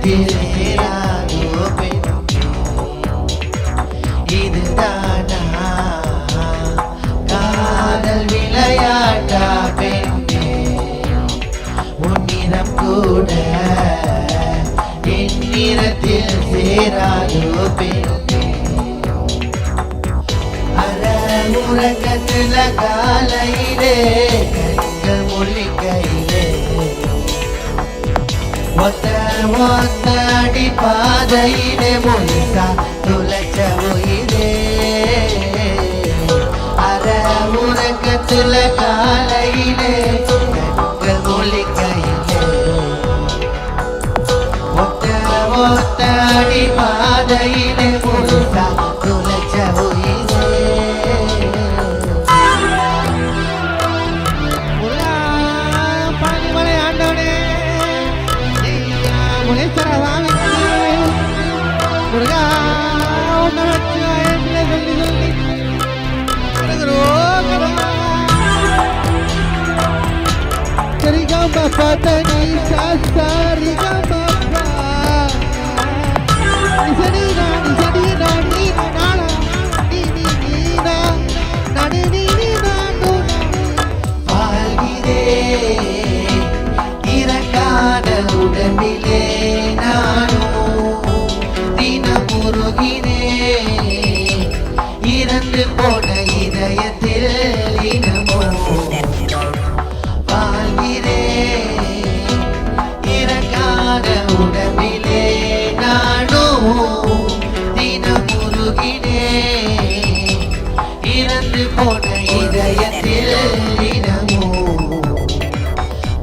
நேரத்தில் சேராதோ பெண்ணே இதுதானா காதல் விளையாட்டா பெண்ணே உன்னிடம் கூட என் நிறத்தில் சேராதோ பெண்ணே உறக்கத்துல காலையிலே கண்கள் முழிக்கையிலே ஒத்த ஒத்த அடி பாதையிலே முழுசா துளைச்ச உயிரே அற உறக்கத்துல காலையிலே கண்கள் முழிக்கையிலே ஒத்த ஒத்த அடி பாதையிலே முழுசா துளைச்ச உயிரே Patani sasari gamapa nisadina nisadina nina nana nini nina nani nini nanu வாழ்கிறே இறக்காத உடம்பிலே நானும் தினமுருகினே இறந்து போன இதயத்தில் இனமோ வாழ்கிறே இறக்காத உடம்பிலே நானும் தினமுருகினே இறந்து போன இதயத்தில் இனமோ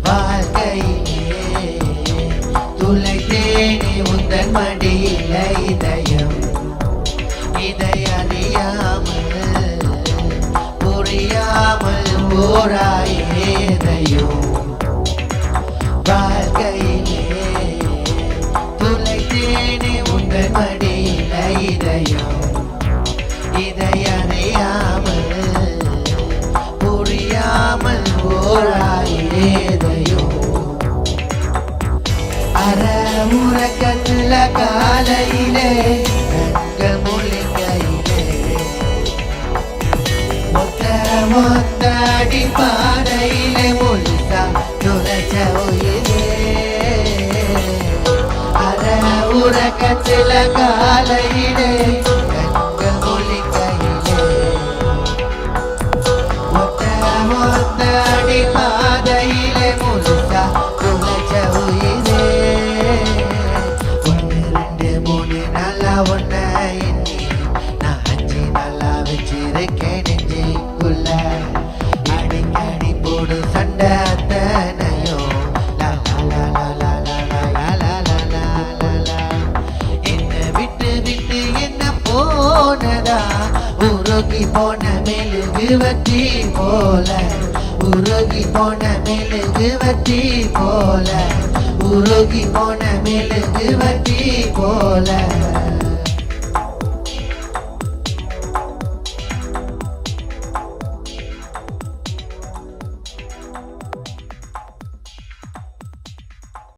வாழ்க்கையிலே துளைத்தேனே உந்தன் மடியில இதயம் இதை அறியாமல் புரியாமல் போராயேதையோ வாழ்க்கையிலே துளைத்தேனே உந்தன் மடியில இதயம் இதை அறியாமல் புரியாமல் போராயேதையோ அற உறக்கத்துல காலையிலே கண்கள் முழிக்கையிலே மொத்த மொத்த அடி பாதையிலே முழுசா துளைச்ச உயிரே அற உறக்கத்துல காலையிலே கண்கள் முழிக்கையிலே மொத்த மொத்த அடி பாதையிலே முழுசா துளைச்ச உயிரே ஒன்று ரெண்டு மூணு நல்லா ஒன்ன எண்ணி நான் அஞ்சு நல்லா வச்சிருக்கேன் நெஞ்சுக்குள்ள அடிக்கடி போடு சண்டை அத்தனையோ என்ன விட்டு விட்டு என்ன போனதா உருகி போன மெழுகு வத்தி போல உருகி போன மெழுகு வத்தி போல உருகி போன மெழுகு வத்தி போல